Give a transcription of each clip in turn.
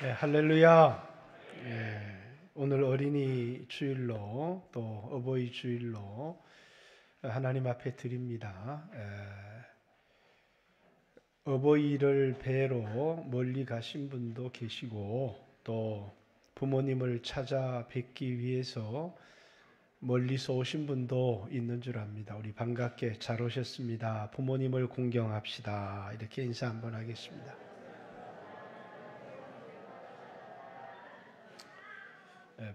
네, 할렐루야. 오늘 어린이 주일로 또 어버이 주일로 하나님 앞에 드립니다. 어버이를 뵈러 멀리 가신 분도 계시고 또 부모님을 찾아뵙기 위해서 멀리서 오신 분도 있는 줄 압니다. 우리 반갑게 잘 오셨습니다. 부모님을 공경합시다. 이렇게 인사 한번 하겠습니다.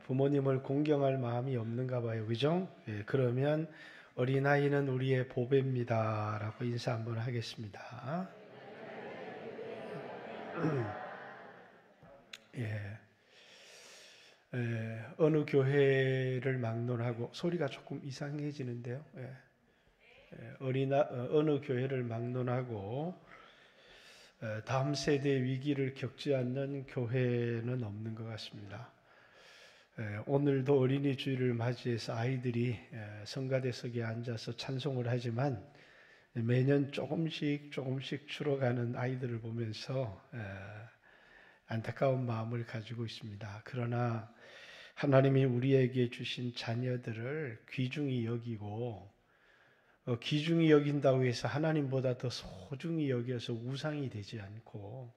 부모님을 공경할 마음이 없는가 봐요. 그죠? 그러면 어린아이는 우리의 보배입니다. 라고 인사 한번 하겠습니다. 예. 어느 교회를 막론하고 소리가 조금 이상해지는데요. 어느 교회를 막론하고 다음 세대 위기를 겪지 않는 교회는 없는 것 같습니다. 오늘도 어린이 주일을 맞이해서 아이들이 성가대석에 앉아서 찬송을 하지만 매년 조금씩 줄어가는 아이들을 보면서 안타까운 마음을 가지고 있습니다. 그러나 하나님이 우리에게 주신 자녀들을 귀중히 여기고 귀중히 여긴다고 해서 하나님보다 더 소중히 여겨서 우상이 되지 않고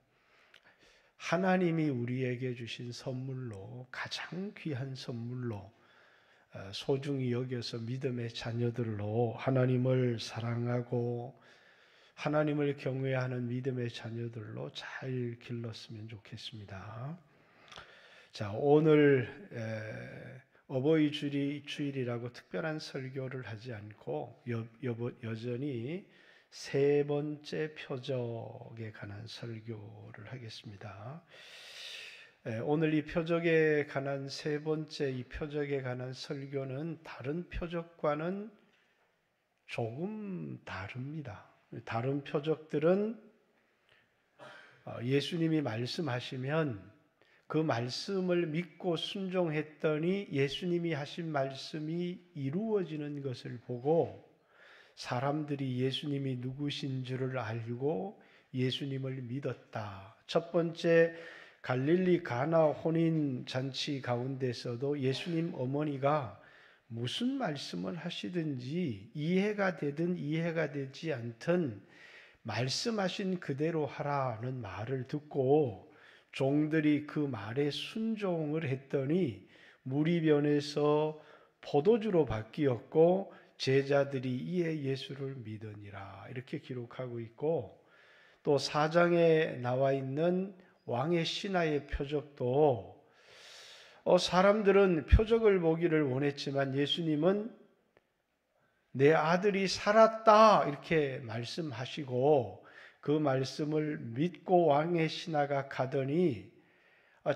하나님이 우리에게 주신 선물로 가장 귀한 선물로 소중히 여겨서 믿음의 자녀들로 하나님을 사랑하고 하나님을 경외하는 믿음의 자녀들로 잘 길렀으면 좋겠습니다. 자, 오늘 어버이 주일이라고 특별한 설교를 하지 않고 여전히 세 번째 표적에 관한 설교를 하겠습니다. 오늘 이 표적에 관한 세 번째 이 표적에 관한 설교는 다른 표적과는 조금 다릅니다. 다른 표적들은 예수님이 말씀하시면 그 말씀을 믿고 순종했더니 예수님이 하신 말씀이 이루어지는 것을 보고 사람들이 예수님이 누구신 줄을 알고 예수님을 믿었다. 첫 번째 갈릴리 가나 혼인 잔치 가운데서도 예수님 어머니가 무슨 말씀을 하시든지 이해가 되든 이해가 되지 않든 말씀하신 그대로 하라는 말을 듣고 종들이 그 말에 순종을 했더니 물이 변해서 포도주로 바뀌었고 제자들이 이에 예수를 믿으니라 이렇게 기록하고 있고 또 4장에 나와 있는 왕의 신하의 표적도 사람들은 표적을 보기를 원했지만 예수님은 내 아들이 살았다 이렇게 말씀하시고 그 말씀을 믿고 왕의 신하가 가더니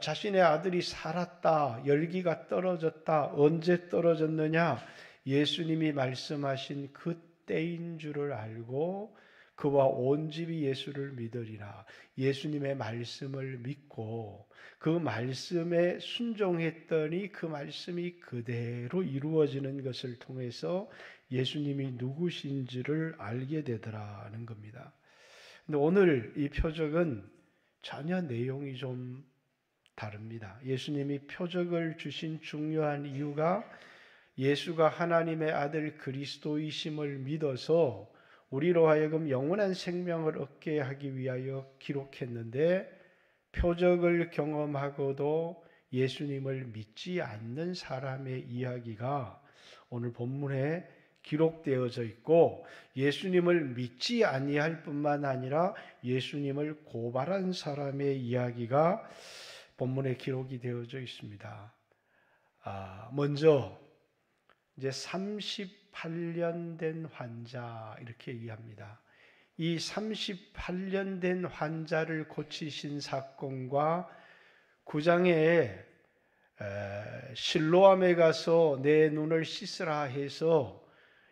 자신의 아들이 살았다, 열기가 떨어졌다, 언제 떨어졌느냐? 예수님이 말씀하신 그 때인 줄을 알고 그와 온 집이 예수를 믿으리라. 예수님의 말씀을 믿고 그 말씀에 순종했더니 그 말씀이 그대로 이루어지는 것을 통해서 예수님이 누구신지를 알게 되더라는 겁니다. 근데 오늘 이 표적은 전혀 내용이 좀 다릅니다. 예수님이 표적을 주신 중요한 이유가 예수가 하나님의 아들 그리스도이심을 믿어서 우리로 하여금 영원한 생명을 얻게 하기 위하여 기록했는데 표적을 경험하고도 예수님을 믿지 않는 사람의 이야기가 오늘 본문에 기록되어져 있고 예수님을 믿지 아니할 뿐만 아니라 예수님을 고발한 사람의 이야기가 본문에 기록이 되어져 있습니다. 먼저 이제 38년 된 환자 이렇게 얘기합니다. 이 38년 된 환자를 고치신 사건과 9장에 실로암에 가서 내 눈을 씻으라 해서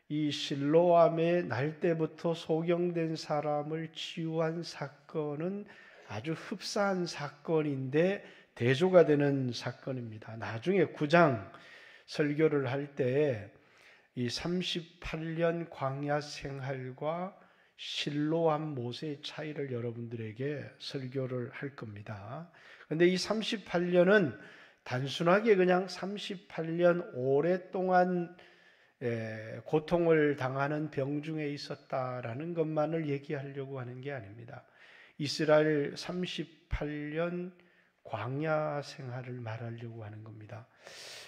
이 실로암의 날 때부터 소경된 사람을 치유한 사건은 아주 흡사한 사건인데 대조가 되는 사건입니다. 나중에 9장 설교를 할 때 이 38년 광야 생활과 실로암 모세의 차이를 여러분들에게 설교를 할 겁니다. 그런데 이 38년은 단순하게 그냥 38년 오랫동안 고통을 당하는 병중에 있었다라는 것만을 얘기하려고 하는 게 아닙니다. 이스라엘 38년 광야 생활을 말하려고 하는 겁니다.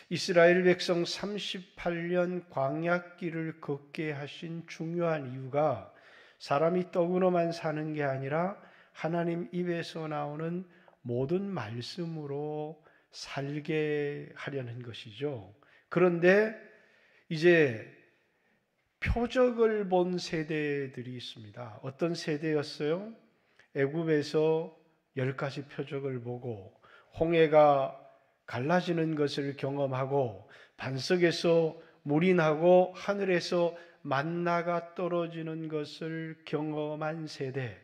이스라엘 백성 38년 광야길을 걷게 하신 중요한 이유가 사람이 떡으로만 사는 게 아니라 하나님 입에서 나오는 모든 말씀으로 살게 하려는 것이죠. 그런데 이제 표적을 본 세대들이 있습니다. 어떤 세대였어요? 애굽에서 10가지 표적을 보고 홍해가 갈라지는 것을 경험하고 반석에서 물이 나고 하늘에서 만나가 떨어지는 것을 경험한 세대.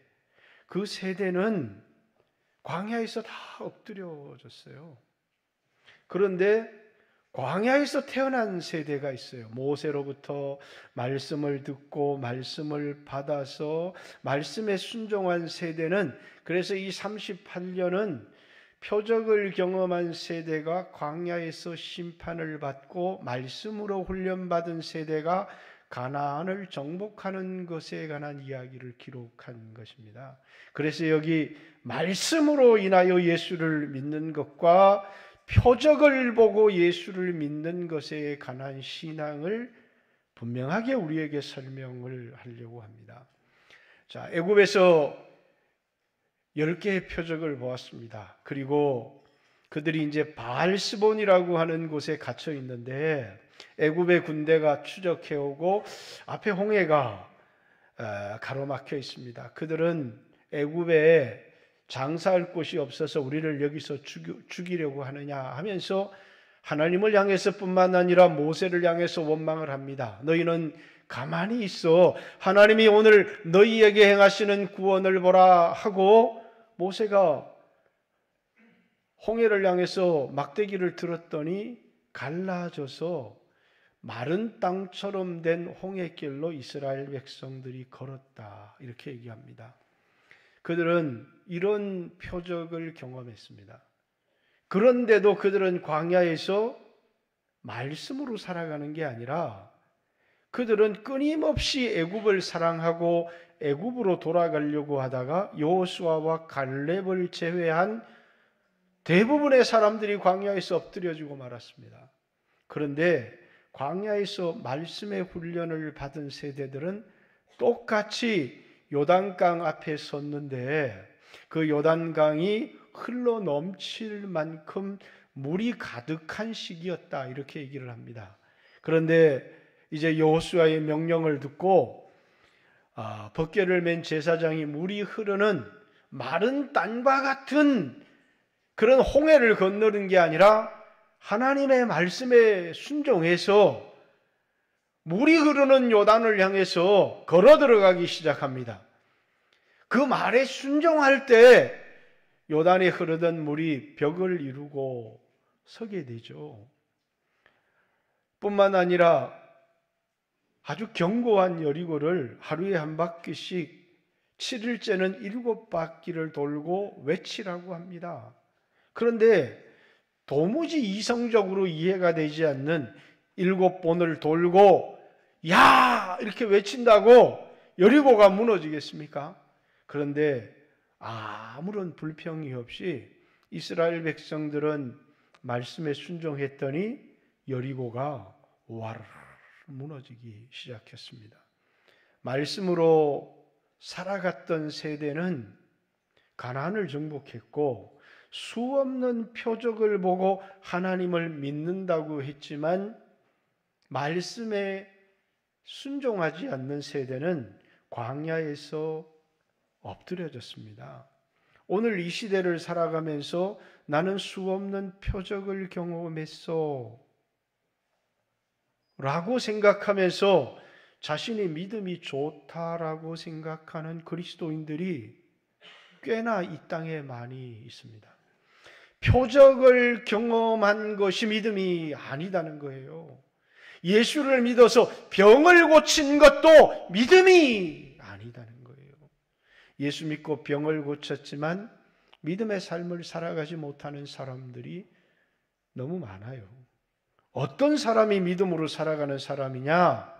그 세대는 광야에서 다 엎드려졌어요. 그런데 광야에서 태어난 세대가 있어요. 모세로부터 말씀을 듣고 말씀을 받아서 말씀에 순종한 세대는, 그래서 이 38년은 표적을 경험한 세대가 광야에서 심판을 받고 말씀으로 훈련받은 세대가 가나안을 정복하는 것에 관한 이야기를 기록한 것입니다. 그래서 여기 말씀으로 인하여 예수를 믿는 것과 표적을 보고 예수를 믿는 것에 관한 신앙을 분명하게 우리에게 설명을 하려고 합니다. 자, 애굽에서 10개의 표적을 보았습니다. 그리고 그들이 이제 바알스본이라고 하는 곳에 갇혀 있는데 애굽의 군대가 추적해 오고 앞에 홍해가 가로막혀 있습니다. 그들은 애굽에 장사할 곳이 없어서 우리를 여기서 죽이려고 하느냐 하면서 하나님을 향해서 뿐만 아니라 모세를 향해서 원망을 합니다. 너희는 가만히 있어. 하나님이 오늘 너희에게 행하시는 구원을 보라 하고 모세가 홍해를 향해서 막대기를 들었더니 갈라져서 마른 땅처럼 된 홍해길로 이스라엘 백성들이 걸었다. 이렇게 얘기합니다. 그들은 이런 표적을 경험했습니다. 그런데도 그들은 광야에서 말씀으로 살아가는 게 아니라 그들은 끊임없이 애굽을 사랑하고 애굽으로 돌아가려고 하다가 여호수아와 갈렙을 제외한 대부분의 사람들이 광야에서 엎드려지고 말았습니다. 그런데 광야에서 말씀의 훈련을 받은 세대들은 똑같이 요단강 앞에 섰는데 그 요단강이 흘러 넘칠 만큼 물이 가득한 시기였다, 이렇게 얘기를 합니다. 그런데 이제 여호수아의 명령을 듣고 벗개를 맨 제사장이 물이 흐르는 마른 땅과 같은 그런 홍해를 건너는 게 아니라 하나님의 말씀에 순종해서 물이 흐르는 요단을 향해서 걸어 들어가기 시작합니다. 그 말에 순종할 때 요단에 흐르던 물이 벽을 이루고 서게 되죠. 뿐만 아니라 아주 견고한 여리고를 하루에 한 바퀴씩 7일째는 7바퀴를 돌고 외치라고 합니다. 그런데 도무지 이성적으로 이해가 되지 않는 7번을 돌고 야! 이렇게 외친다고 여리고가 무너지겠습니까? 그런데 아무런 불평이 없이 이스라엘 백성들은 말씀에 순종했더니 여리고가 와르르 무너지기 시작했습니다. 말씀으로 살아갔던 세대는 가나안을 정복했고 수없는 표적을 보고 하나님을 믿는다고 했지만 말씀에 순종하지 않는 세대는 광야에서 엎드려졌습니다. 오늘 이 시대를 살아가면서 나는 수없는 표적을 경험했어 라고 생각하면서 자신의 믿음이 좋다라고 생각하는 그리스도인들이 꽤나 이 땅에 많이 있습니다. 표적을 경험한 것이 믿음이 아니다는 거예요. 예수를 믿어서 병을 고친 것도 믿음이 아니다는 거예요. 예수 믿고 병을 고쳤지만 믿음의 삶을 살아가지 못하는 사람들이 너무 많아요. 어떤 사람이 믿음으로 살아가는 사람이냐?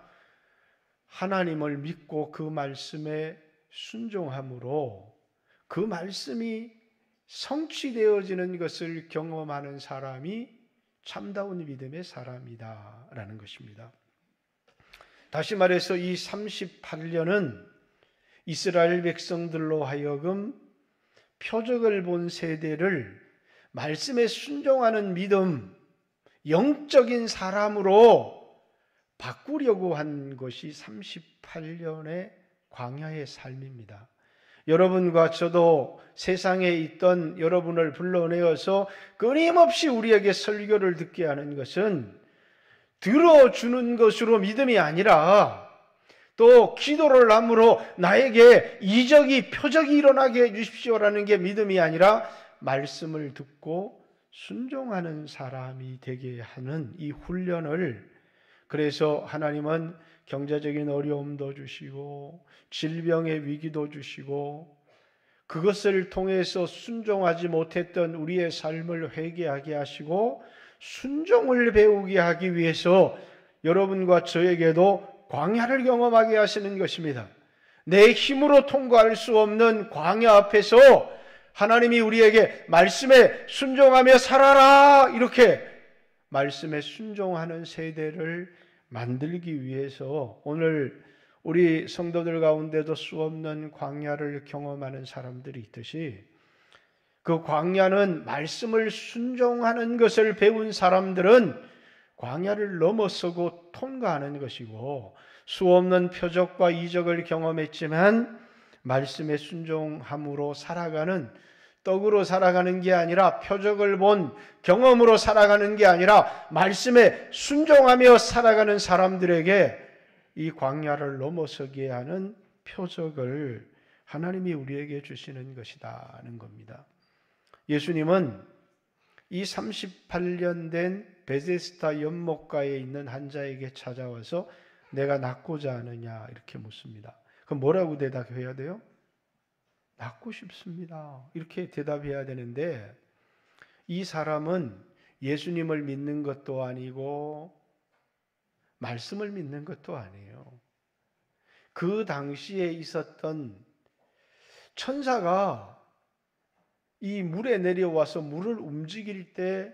하나님을 믿고 그 말씀에 순종함으로 그 말씀이 성취되어지는 것을 경험하는 사람이 참다운 믿음의 사람이다라는 것입니다. 다시 말해서 이 38년은 이스라엘 백성들로 하여금 표적을 본 세대를 말씀에 순종하는 믿음, 영적인 사람으로 바꾸려고 한 것이 38년의 광야의 삶입니다. 여러분과 저도 세상에 있던 여러분을 불러내어서 끊임없이 우리에게 설교를 듣게 하는 것은 들어주는 것으로 믿음이 아니라 또 기도를 함으로 나에게 이적이 표적이 일어나게 해주십시오라는 게 믿음이 아니라 말씀을 듣고 순종하는 사람이 되게 하는 이 훈련을, 그래서 하나님은 경제적인 어려움도 주시고 질병의 위기도 주시고 그것을 통해서 순종하지 못했던 우리의 삶을 회개하게 하시고 순종을 배우게 하기 위해서 여러분과 저에게도 광야를 경험하게 하시는 것입니다. 내 힘으로 통과할 수 없는 광야 앞에서 하나님이 우리에게 말씀에 순종하며 살아라, 이렇게 말씀에 순종하는 세대를 만들기 위해서 오늘 우리 성도들 가운데도 수없는 광야를 경험하는 사람들이 있듯이 그 광야는 말씀을 순종하는 것을 배운 사람들은 광야를 넘어서고 통과하는 것이고, 수없는 표적과 이적을 경험했지만 말씀에 순종함으로 살아가는, 떡으로 살아가는 게 아니라 표적을 본 경험으로 살아가는 게 아니라 말씀에 순종하며 살아가는 사람들에게 이 광야를 넘어서게 하는 표적을 하나님이 우리에게 주시는 것이다는 겁니다. 예수님은 이 38년 된 베데스다 연못가에 있는 한 자에게 찾아와서 내가 낫고자 하느냐 이렇게 묻습니다. 그럼 뭐라고 대답해야 돼요? 낫고 싶습니다, 이렇게 대답해야 되는데, 이 사람은 예수님을 믿는 것도 아니고 말씀을 믿는 것도 아니에요. 그 당시에 있었던 천사가 이 물에 내려와서 물을 움직일 때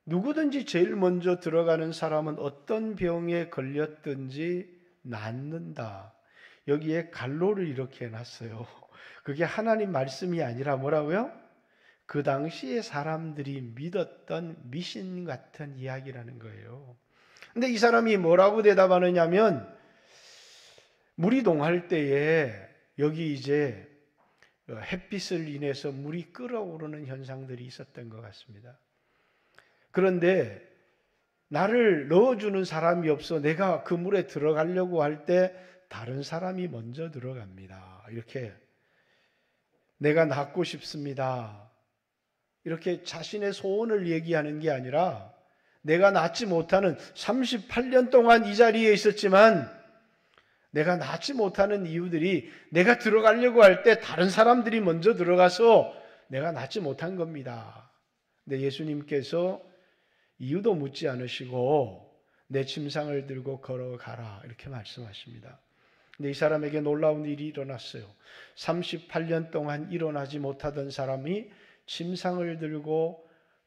누구든지 제일 먼저 들어가는 사람은 어떤 병에 걸렸든지 낫는다. 여기에 갈로를 이렇게 해놨어요. 그게 하나님 말씀이 아니라 뭐라고요? 그 당시에 사람들이 믿었던 미신 같은 이야기라는 거예요. 근데 이 사람이 뭐라고 대답하느냐면, 물이 동할 때에 여기 이제 햇빛을 인해서 물이 끓어오르는 현상들이 있었던 것 같습니다. 그런데 나를 넣어주는 사람이 없어 내가 그 물에 들어가려고 할 때 다른 사람이 먼저 들어갑니다. 이렇게 내가 낫고 싶습니다, 이렇게 자신의 소원을 얘기하는 게 아니라, 내가 낫지 못하는 38년 동안 이 자리에 있었지만 내가 낫지 못하는 이유들이 내가 들어가려고 할 때 다른 사람들이 먼저 들어가서 내가 낫지 못한 겁니다. 근데 예수님께서 이유도 묻지 않으시고 내 침상을 들고 걸어가라 이렇게 말씀하십니다. 근데 이 사람에게 놀라운 일이 일어났어요. 38년 동안 일어나지 못하던 사람이 침상을 들고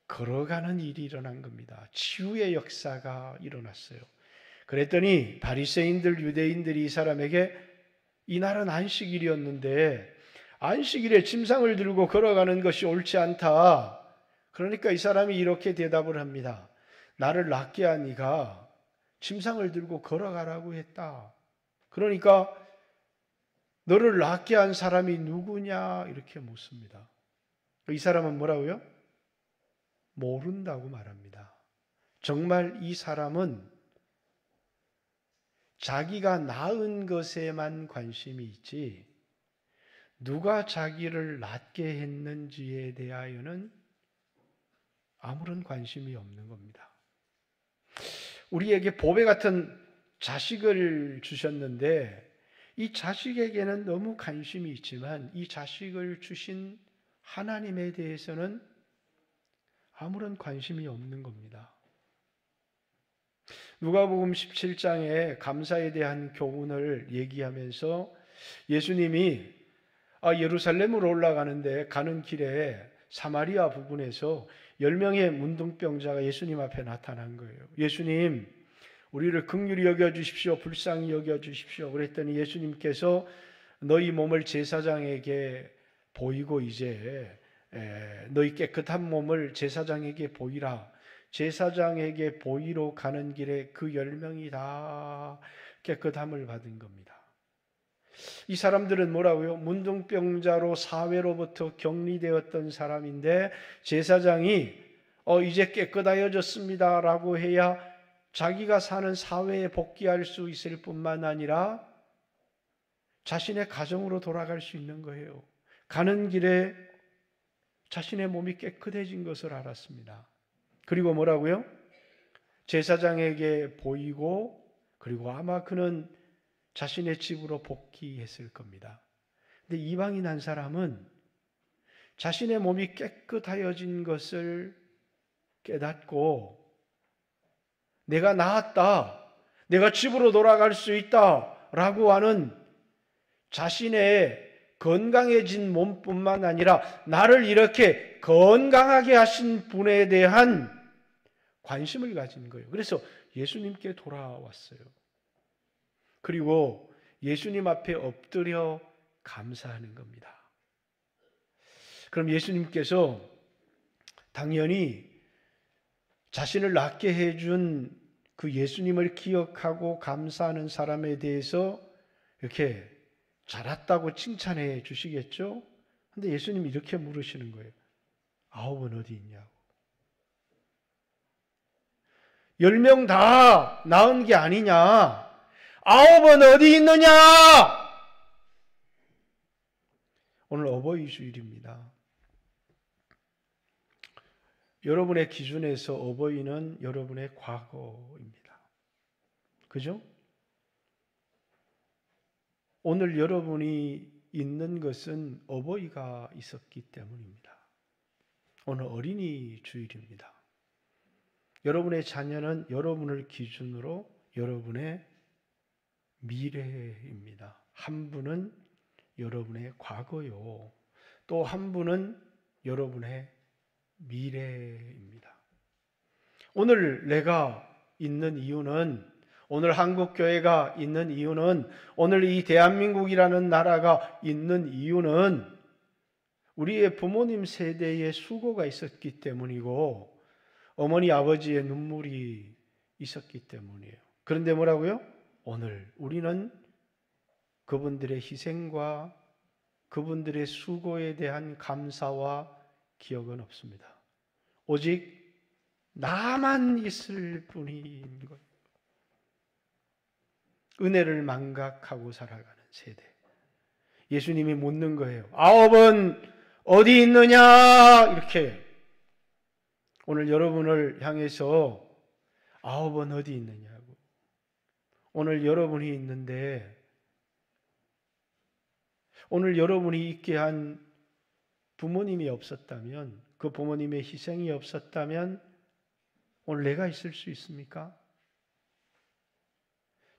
걸어가는 일이 일어난 겁니다. 치유의 역사가 일어났어요. 그랬더니 바리새인들, 유대인들이 이 사람에게 이날은 안식일이었는데 안식일에 침상을 들고 걸어가는 것이 옳지 않다. 그러니까 이 사람이 이렇게 대답을 합니다. 나를 낫게 한 이가 침상을 들고 걸어가라고 했다. 그러니까 너를 낫게 한 사람이 누구냐 이렇게 묻습니다. 이 사람은 뭐라고요? 모른다고 말합니다. 정말 이 사람은 자기가 낳은 것에만 관심이 있지 누가 자기를 낫게 했는지에 대하여는 아무런 관심이 없는 겁니다. 우리에게 보배 같은 자식을 주셨는데 이 자식에게는 너무 관심이 있지만 이 자식을 주신 하나님에 대해서는 아무런 관심이 없는 겁니다. 누가복음 17장에 감사에 대한 교훈을 얘기하면서 예수님이 예루살렘으로 올라가는데 가는 길에 사마리아 부근에서 10명의 문둥병자가 예수님 앞에 나타난 거예요. 예수님, 우리를 긍휼히 여겨주십시오. 불쌍히 여겨주십시오. 그랬더니 예수님께서 너희 몸을 제사장에게 보이고 이제 너희 깨끗한 몸을 제사장에게 보이라. 제사장에게 보이러 가는 길에 그 10명이 다 깨끗함을 받은 겁니다. 이 사람들은 뭐라고요? 문둥병자로 사회로부터 격리되었던 사람인데 제사장이 이제 깨끗하여졌습니다 라고 해야 자기가 사는 사회에 복귀할 수 있을 뿐만 아니라 자신의 가정으로 돌아갈 수 있는 거예요. 가는 길에 자신의 몸이 깨끗해진 것을 알았습니다. 그리고 뭐라고요? 제사장에게 보이고 그리고 아마 그는 자신의 집으로 복귀했을 겁니다. 근데 이방인 한 사람은 자신의 몸이 깨끗하여진 것을 깨닫고 내가 나았다, 내가 집으로 돌아갈 수 있다 라고 하는 자신의 건강해진 몸뿐만 아니라 나를 이렇게 건강하게 하신 분에 대한 관심을 가진 거예요. 그래서 예수님께 돌아왔어요. 그리고 예수님 앞에 엎드려 감사하는 겁니다. 그럼 예수님께서 당연히 자신을 낫게 해준 그 예수님을 기억하고 감사하는 사람에 대해서 이렇게 잘했다고 칭찬해 주시겠죠? 근데 예수님이 이렇게 물으시는 거예요. 9은 어디 있냐고. 10명 다 나은 게 아니냐? 9은 어디 있느냐? 오늘 어버이 주일입니다. 여러분의 기준에서 어버이는 여러분의 과거입니다. 그죠? 오늘 여러분이 있는 것은 어버이가 있었기 때문입니다. 오늘 어린이 주일입니다. 여러분의 자녀는 여러분을 기준으로 여러분의 미래입니다. 한 분은 여러분의 과거요. 또 한 분은 여러분의 미래입니다. 오늘 내가 있는 이유는, 오늘 한국교회가 있는 이유는, 오늘 이 대한민국이라는 나라가 있는 이유는 우리의 부모님 세대의 수고가 있었기 때문이고 어머니 아버지의 눈물이 있었기 때문이에요. 그런데 뭐라고요? 오늘 우리는 그분들의 희생과 그분들의 수고에 대한 감사와 기억은 없습니다. 오직 나만 있을 뿐인 거예요. 은혜를 망각하고 살아가는 세대. 예수님이 묻는 거예요. 9은 어디 있느냐? 이렇게 오늘 여러분을 향해서 9은 어디 있느냐고. 오늘 여러분이 있는데, 오늘 여러분이 있게 한 부모님이 없었다면, 그 부모님의 희생이 없었다면 오늘 내가 있을 수 있습니까?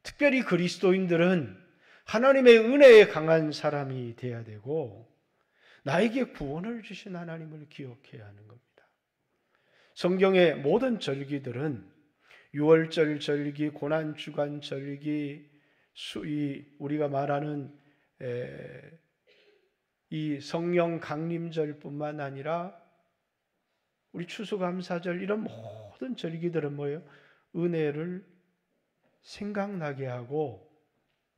특별히 그리스도인들은 하나님의 은혜에 강한 사람이 되어야 되고 나에게 구원을 주신 하나님을 기억해야 하는 겁니다. 성경의 모든 절기들은 유월절 절기, 고난주간 절기, 우리가 말하는 이 성령 강림절뿐만 아니라 우리 추수감사절, 이런 모든 절기들은 뭐예요? 은혜를 생각나게 하고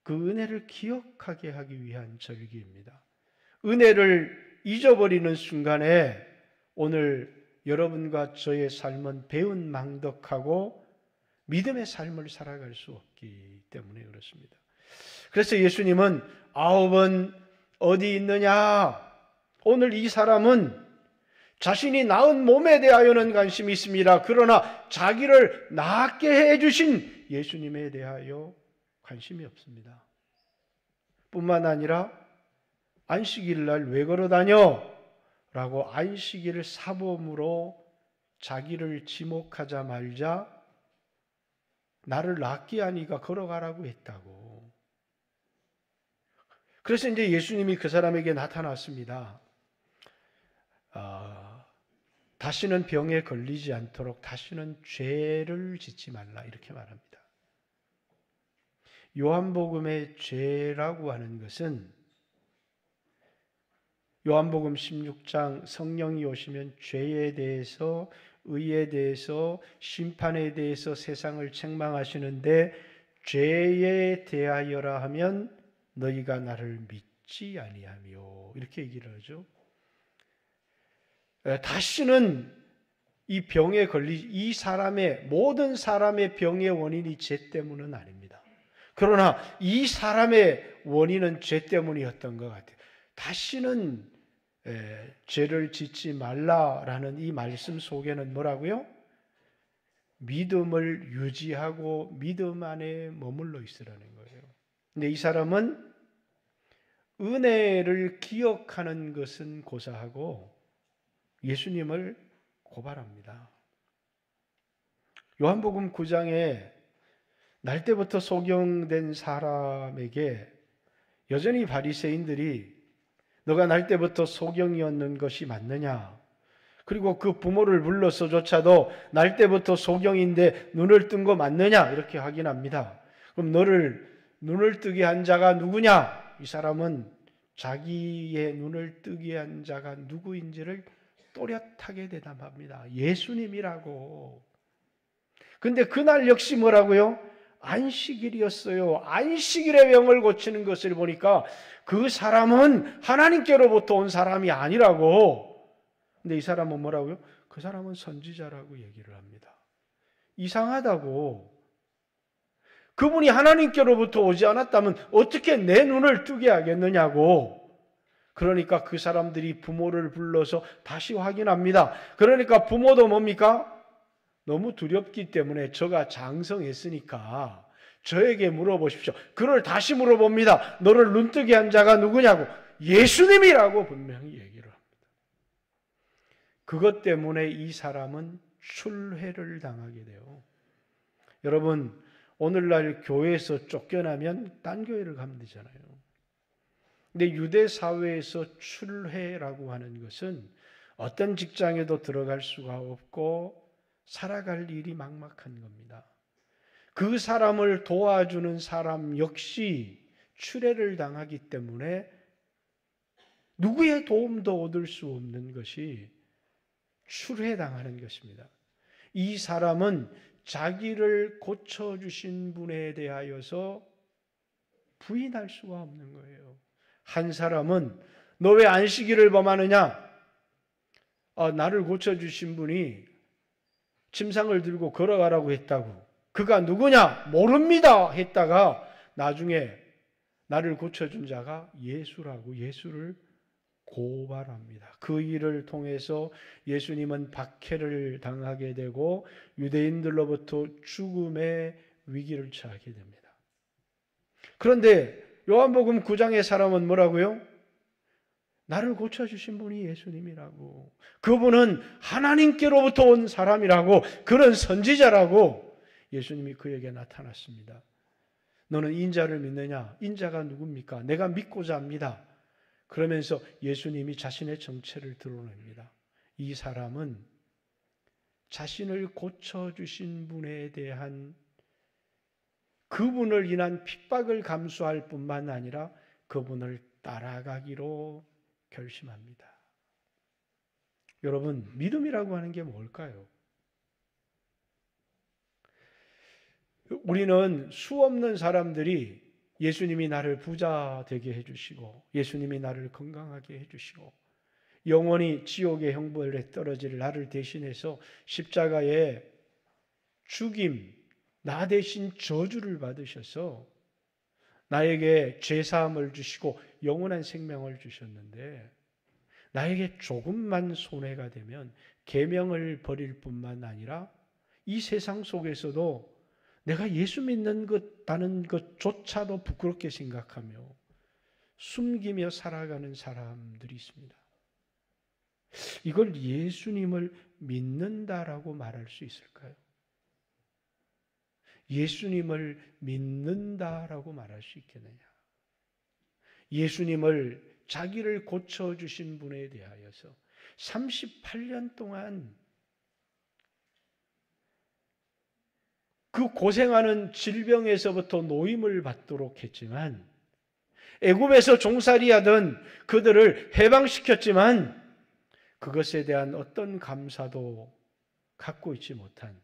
그 은혜를 기억하게 하기 위한 절기입니다. 은혜를 잊어버리는 순간에 오늘 여러분과 저의 삶은 배은망덕하고 믿음의 삶을 살아갈 수 없기 때문에 그렇습니다. 그래서 예수님은 9은 어디 있느냐? 오늘 이 사람은 자신이 낳은 몸에 대하여는 관심이 있습니다. 그러나 자기를 낫게 해주신 예수님에 대하여 관심이 없습니다. 뿐만 아니라 안식일 날 왜 걸어 다녀? 라고 안식일을 사범으로 자기를 지목하자마자 나를 낫게 하니까 걸어가라고 했다고. 그래서 이제 예수님이 그 사람에게 나타났습니다. 다시는 병에 걸리지 않도록 다시는 죄를 짓지 말라 이렇게 말합니다. 요한복음의 죄라고 하는 것은 요한복음 16장 성령이 오시면 죄에 대해서, 의에 대해서, 심판에 대해서 세상을 책망하시는데 죄에 대하여라 하면 너희가 나를 믿지 아니하며 이렇게 얘기를 하죠. 다시는 이 병에 이 사람의 모든 사람의 병의 원인이 죄 때문은 아닙니다. 그러나 이 사람의 원인은 죄 때문이었던 것 같아요. 다시는 죄를 짓지 말라라는 이 말씀 속에는 뭐라고요? 믿음을 유지하고 믿음 안에 머물러 있으라는 거예요. 근데 이 사람은 은혜를 기억하는 것은 고사하고 예수님을 고발합니다. 요한복음 9장에 날 때부터 소경된 사람에게 여전히 바리새인들이 너가 날 때부터 소경이었는 것이 맞느냐? 그리고 그 부모를 불러서조차도 날 때부터 소경인데 눈을 뜬 거 맞느냐? 이렇게 확인합니다. 그럼 너를 눈을 뜨게 한 자가 누구냐? 이 사람은 자기의 눈을 뜨게 한 자가 누구인지를 또렷하게 대답합니다. 예수님이라고. 근데 그날 역시 뭐라고요? 안식일이었어요. 안식일의 병을 고치는 것을 보니까 그 사람은 하나님께로부터 온 사람이 아니라고. 근데 이 사람은 뭐라고요? 그 사람은 선지자라고 얘기를 합니다. 이상하다고. 그분이 하나님께로부터 오지 않았다면 어떻게 내 눈을 뜨게 하겠느냐고. 그러니까 그 사람들이 부모를 불러서 다시 확인합니다. 그러니까 부모도 뭡니까? 너무 두렵기 때문에 저가 장성했으니까 저에게 물어보십시오. 그를 다시 물어봅니다. 너를 눈뜨게 한 자가 누구냐고. 예수님이라고 분명히 얘기를 합니다. 그것 때문에 이 사람은 출회를 당하게 돼요. 여러분, 오늘날 교회에서 쫓겨나면 딴 교회를 가면 되잖아요. 근데 유대 사회에서 출회라고 하는 것은 어떤 직장에도 들어갈 수가 없고 살아갈 일이 막막한 겁니다. 그 사람을 도와주는 사람 역시 출애를 당하기 때문에 누구의 도움도 얻을 수 없는 것이 출애당하는 것입니다. 이 사람은 자기를 고쳐주신 분에 대하여서 부인할 수가 없는 거예요. 한 사람은 너 왜 안식일을 범하느냐? 나를 고쳐주신 분이 침상을 들고 걸어가라고 했다고. 그가 누구냐? 모릅니다 했다가 나중에 나를 고쳐준 자가 예수라고 예수를 고발합니다. 그 일을 통해서 예수님은 박해를 당하게 되고 유대인들로부터 죽음의 위기를 처하게 됩니다. 그런데 요한복음 9장의 사람은 뭐라고요? 나를 고쳐주신 분이 예수님이라고. 그분은 하나님께로부터 온 사람이라고. 그런 선지자라고. 예수님이 그에게 나타났습니다. 너는 인자를 믿느냐? 인자가 누굽니까? 내가 믿고자 합니다. 그러면서 예수님이 자신의 정체를 드러냅니다. 이 사람은 자신을 고쳐주신 분에 대한 그분을 인한 핍박을 감수할 뿐만 아니라 그분을 따라가기로 결심합니다. 여러분, 믿음이라고 하는 게 뭘까요? 우리는 수없는 사람들이 예수님이 나를 부자 되게 해주시고 예수님이 나를 건강하게 해주시고 영원히 지옥의 형벌에 떨어질 나를 대신해서 십자가에 죽임, 나 대신 저주를 받으셔서 나에게 죄사함을 주시고 영원한 생명을 주셨는데 나에게 조금만 손해가 되면 계명을 버릴 뿐만 아니라 이 세상 속에서도 내가 예수 믿는 것다는 것조차도 부끄럽게 생각하며 숨기며 살아가는 사람들이 있습니다. 이걸 예수님을 믿는다라고 말할 수 있을까요? 예수님을 믿는다라고 말할 수 있겠느냐? 예수님을 자기를 고쳐주신 분에 대하여서 38년 동안 그 고생하는 질병에서부터 노임을 받도록 했지만, 애굽에서 종살이하던 그들을 해방시켰지만 그것에 대한 어떤 감사도 갖고 있지 못한,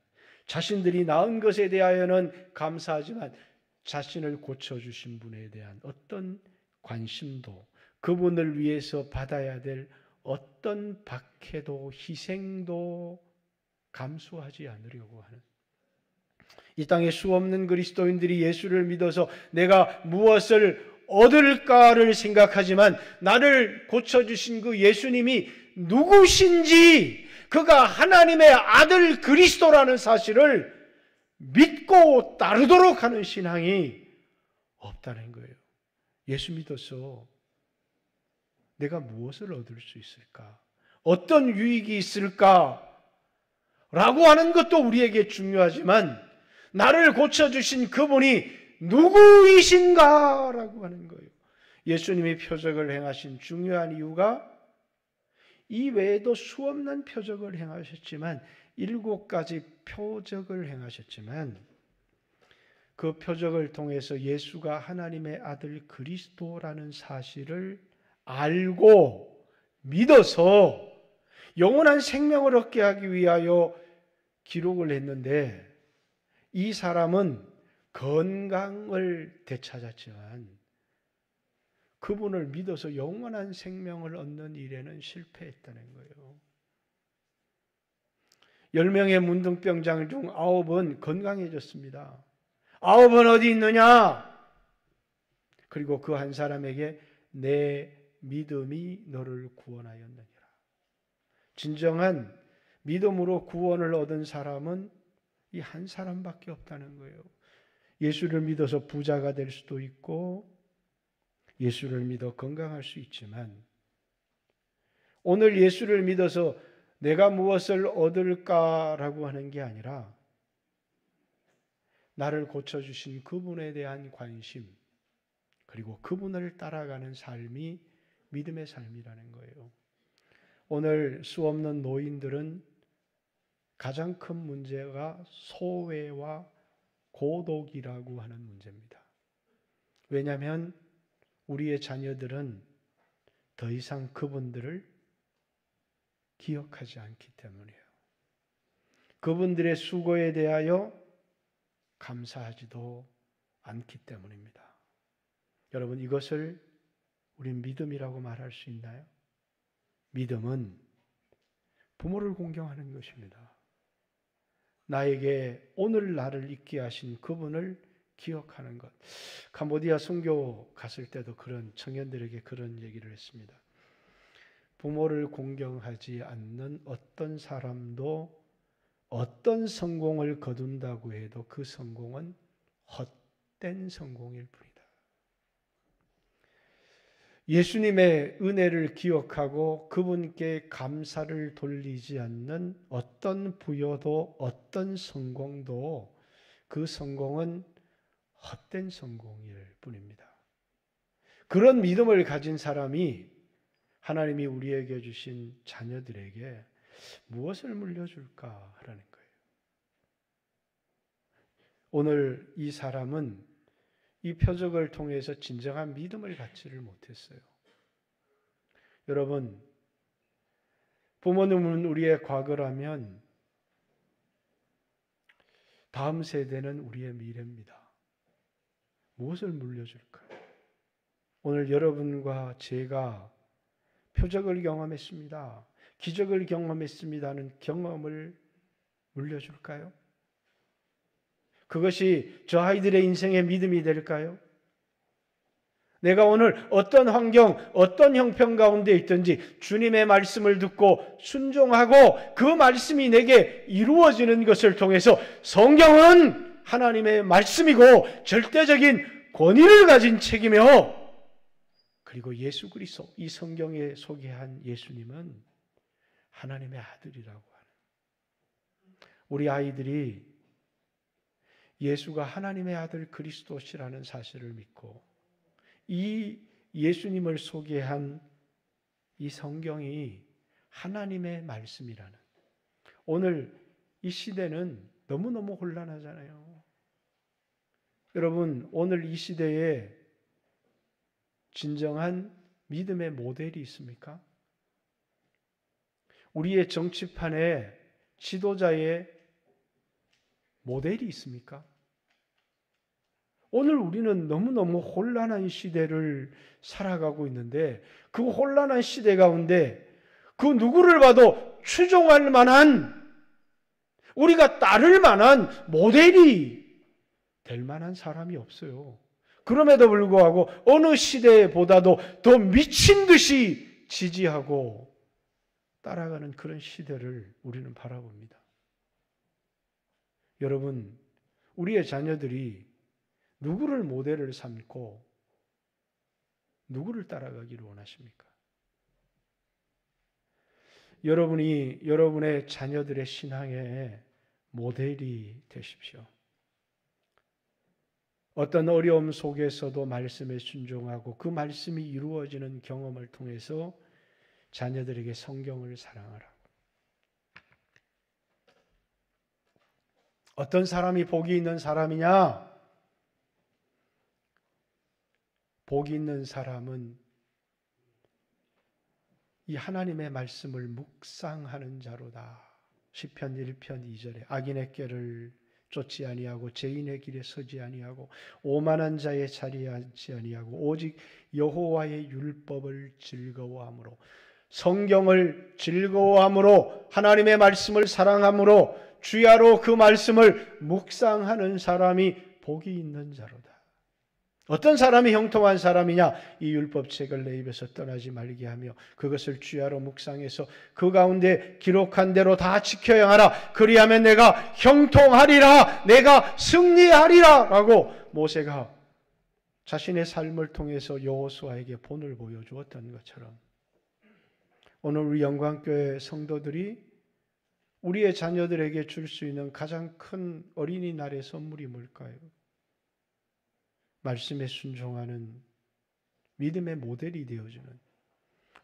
자신들이 낳은 것에 대하여는 감사하지만 자신을 고쳐주신 분에 대한 어떤 관심도, 그분을 위해서 받아야 될 어떤 박해도 희생도 감수하지 않으려고 하는, 이 땅에 수없는 그리스도인들이 예수를 믿어서 내가 무엇을 얻을까를 생각하지만 나를 고쳐주신 그 예수님이 누구신지, 그가 하나님의 아들 그리스도라는 사실을 믿고 따르도록 하는 신앙이 없다는 거예요. 예수 믿어서 내가 무엇을 얻을 수 있을까? 어떤 유익이 있을까? 라고 하는 것도 우리에게 중요하지만 나를 고쳐주신 그분이 누구이신가? 라고 하는 거예요. 예수님이 표적을 행하신 중요한 이유가, 이 외에도 수없는 표적을 행하셨지만 7가지 표적을 행하셨지만 그 표적을 통해서 예수가 하나님의 아들 그리스도라는 사실을 알고 믿어서 영원한 생명을 얻게 하기 위하여 기록을 했는데, 이 사람은 건강을 되찾았지만 그분을 믿어서 영원한 생명을 얻는 일에는 실패했다는 거예요. 10명의 문둥병자 중 9은 건강해졌습니다. 9은 어디 있느냐? 그리고 그 한 사람에게 내 믿음이 너를 구원하였느니라. 진정한 믿음으로 구원을 얻은 사람은 이 한 사람밖에 없다는 거예요. 예수를 믿어서 부자가 될 수도 있고 예수를 믿어 건강할 수 있지만, 오늘 예수를 믿어서 내가 무엇을 얻을까라고 하는 게 아니라 나를 고쳐주신 그분에 대한 관심, 그리고 그분을 따라가는 삶이 믿음의 삶이라는 거예요. 오늘 수없는 노인들은 가장 큰 문제가 소외와 고독이라고 하는 문제입니다. 왜냐하면 우리의 자녀들은 더 이상 그분들을 기억하지 않기 때문이에요. 그분들의 수고에 대하여 감사하지도 않기 때문입니다. 여러분, 이것을 우린 믿음이라고 말할 수 있나요? 믿음은 부모를 공경하는 것입니다. 나에게 오늘 나를 있게 하신 그분을 기억하는 것. 캄보디아 선교 갔을 때도 그런 청년들에게 그런 얘기를 했습니다. 부모를 공경하지 않는 어떤 사람도 어떤 성공을 거둔다고 해도 그 성공은 헛된 성공일 뿐이다. 예수님의 은혜를 기억하고 그분께 감사를 돌리지 않는 어떤 부여도 어떤 성공도 그 성공은 헛된 성공일 뿐입니다. 그런 믿음을 가진 사람이 하나님이 우리에게 주신 자녀들에게 무엇을 물려줄까라는 거예요. 오늘 이 사람은 이 표적을 통해서 진정한 믿음을 갖지를 못했어요. 여러분, 부모님은 우리의 과거라면 다음 세대는 우리의 미래입니다. 무엇을 물려줄까요? 오늘 여러분과 제가 표적을 경험했습니다, 기적을 경험했습니다는 경험을 물려줄까요? 그것이 저 아이들의 인생의 믿음이 될까요? 내가 오늘 어떤 환경, 어떤 형편 가운데 있든지 주님의 말씀을 듣고 순종하고 그 말씀이 내게 이루어지는 것을 통해서, 성경은 하나님의 말씀이고 절대적인 권위를 가진 책이며 그리고 예수 그리스도, 이 성경에 소개한 예수님은 하나님의 아들이라고 하는, 우리 아이들이 예수가 하나님의 아들 그리스도시라는 사실을 믿고 이 예수님을 소개한 이 성경이 하나님의 말씀이라는, 오늘 이 시대는 너무너무 혼란하잖아요. 여러분, 오늘 이 시대에 진정한 믿음의 모델이 있습니까? 우리의 정치판에 지도자의 모델이 있습니까? 오늘 우리는 너무너무 혼란한 시대를 살아가고 있는데, 그 혼란한 시대 가운데 그 누구를 봐도 추종할 만한, 우리가 따를 만한 모델이 될 만한 사람이 없어요. 그럼에도 불구하고 어느 시대보다도 더 미친 듯이 지지하고 따라가는 그런 시대를 우리는 바라봅니다. 여러분, 우리의 자녀들이 누구를 모델을 삼고 누구를 따라가기를 원하십니까? 여러분이 여러분의 자녀들의 신앙의 모델이 되십시오. 어떤 어려움 속에서도 말씀에 순종하고 그 말씀이 이루어지는 경험을 통해서 자녀들에게 성경을 사랑하라. 어떤 사람이 복이 있는 사람이냐? 복이 있는 사람은 이 하나님의 말씀을 묵상하는 자로다. 시편 1편 2절에 악인의 꾀를 쫓지 아니하고 죄인의 길에 서지 아니하고 오만한 자의 자리에 앉지 아니하고 오직 여호와의 율법을 즐거워함으로, 성경을 즐거워함으로, 하나님의 말씀을 사랑함으로, 주야로 그 말씀을 묵상하는 사람이 복이 있는 자로다. 어떤 사람이 형통한 사람이냐? 이 율법책을 내 입에서 떠나지 말게 하며 그것을 주야로 묵상해서 그 가운데 기록한 대로 다 지켜야 하라. 그리하면 내가 형통하리라, 내가 승리하리라 라고 모세가 자신의 삶을 통해서 여호수아에게 본을 보여주었던 것처럼, 오늘 우리 영광교회 성도들이 우리의 자녀들에게 줄 수 있는 가장 큰 어린이날의 선물이 뭘까요? 말씀에 순종하는 믿음의 모델이 되어주는,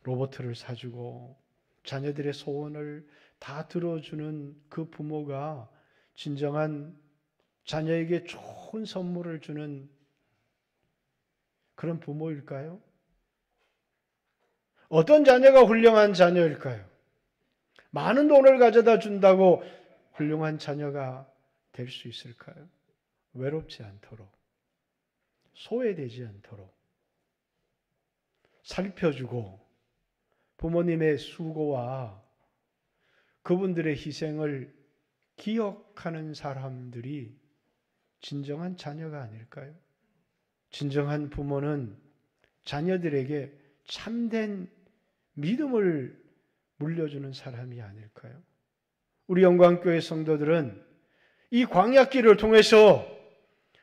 로봇을 사주고 자녀들의 소원을 다 들어주는 그 부모가 진정한 자녀에게 좋은 선물을 주는 그런 부모일까요? 어떤 자녀가 훌륭한 자녀일까요? 많은 돈을 가져다 준다고 훌륭한 자녀가 될 수 있을까요? 외롭지 않도록, 소외되지 않도록 살펴주고 부모님의 수고와 그분들의 희생을 기억하는 사람들이 진정한 자녀가 아닐까요? 진정한 부모는 자녀들에게 참된 믿음을 물려주는 사람이 아닐까요? 우리 영광교회 성도들은 이 광야길을 통해서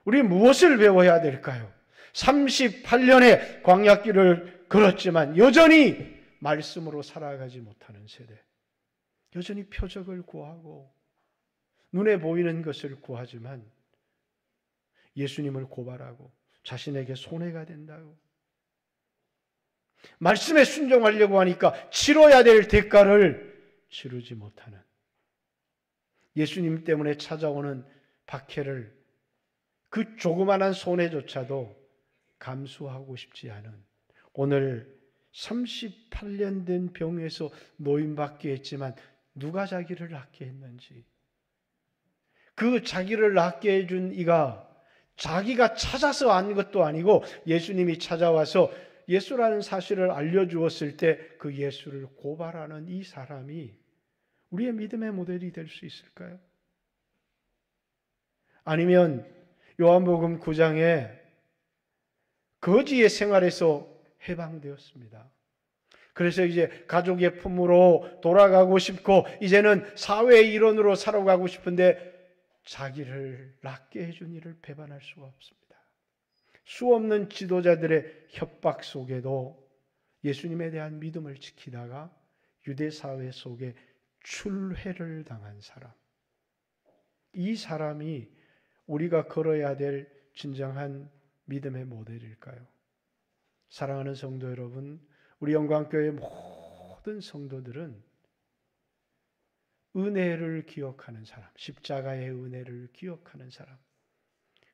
우리 무엇을 배워야 될까요? 38년의 광야길을 걸었지만 여전히 말씀으로 살아가지 못하는 세대, 여전히 표적을 구하고 눈에 보이는 것을 구하지만 예수님을 고발하고 자신에게 손해가 된다고, 말씀에 순종하려고 하니까 치러야 될 대가를 치르지 못하는, 예수님 때문에 찾아오는 박해를, 그 조그만한 손해조차도 감수하고 싶지 않은, 오늘 38년 된 병에서 노임받게 했지만 누가 자기를 낫게 했는지, 그 자기를 낫게 해준 이가 자기가 찾아서 안 것도 아니고 예수님이 찾아와서 예수라는 사실을 알려주었을 때 그 예수를 고발하는 이 사람이 우리의 믿음의 모델이 될 수 있을까요? 아니면 요한복음 9장에 거지의 생활에서 해방되었습니다. 그래서 이제 가족의 품으로 돌아가고 싶고 이제는 사회의 일원으로 살아가고 싶은데 자기를 낫게 해준 이를 배반할 수가 없습니다. 수없는 지도자들의 협박 속에도 예수님에 대한 믿음을 지키다가 유대 사회 속에 출회를 당한 사람. 이 사람이 우리가 걸어야 될 진정한 믿음의 모델일까요? 사랑하는 성도 여러분, 우리 영광교회 모든 성도들은 은혜를 기억하는 사람, 십자가의 은혜를 기억하는 사람,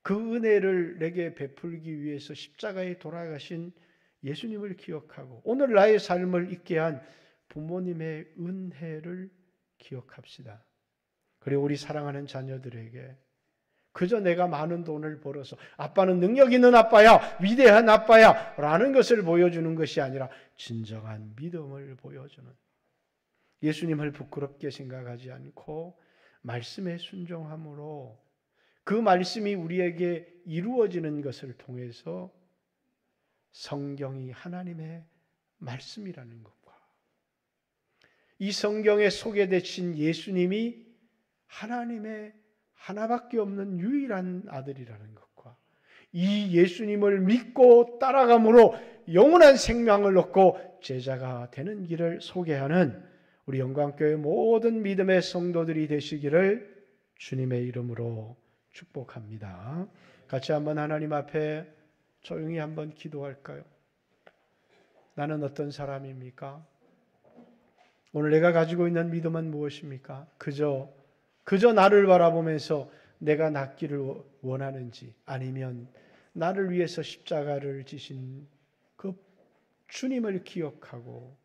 그 은혜를 내게 베풀기 위해서 십자가에 돌아가신 예수님을 기억하고 오늘 나의 삶을 있게 한 부모님의 은혜를 기억합시다. 그리고 우리 사랑하는 자녀들에게 그저 내가 많은 돈을 벌어서 아빠는 능력 있는 아빠야, 위대한 아빠야 라는 것을 보여주는 것이 아니라 진정한 믿음을 보여주는, 예수님을 부끄럽게 생각하지 않고 말씀에 순종함으로 그 말씀이 우리에게 이루어지는 것을 통해서 성경이 하나님의 말씀이라는 것과 이 성경에 소개되신 예수님이 하나님의 하나밖에 없는 유일한 아들이라는 것과 이 예수님을 믿고 따라감으로 영원한 생명을 얻고 제자가 되는 길을 소개하는 우리 영광교회 모든 믿음의 성도들이 되시기를 주님의 이름으로 축복합니다. 같이 한번 하나님 앞에 조용히 한번 기도할까요? 나는 어떤 사람입니까? 오늘 내가 가지고 있는 믿음은 무엇입니까? 그저 나를 바라보면서 내가 낫기를 원하는지, 아니면 나를 위해서 십자가를 지신 그 주님을 기억하고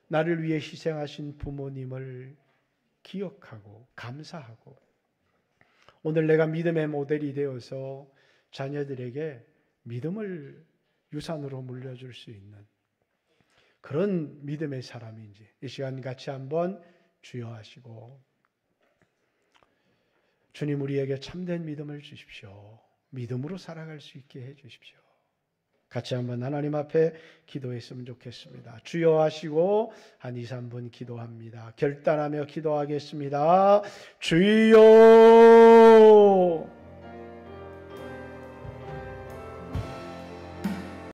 나를 위해 희생하신 부모님을 기억하고 감사하고 오늘 내가 믿음의 모델이 되어서 자녀들에게 믿음을 유산으로 물려줄 수 있는 그런 믿음의 사람인지 이 시간 같이 한번 주여 하시고, 주님 우리에게 참된 믿음을 주십시오. 믿음으로 살아갈 수 있게 해 주십시오. 같이 한번 하나님 앞에 기도했으면 좋겠습니다. 주여 하시고 한 2, 3분 기도합니다. 결단하며 기도하겠습니다. 주여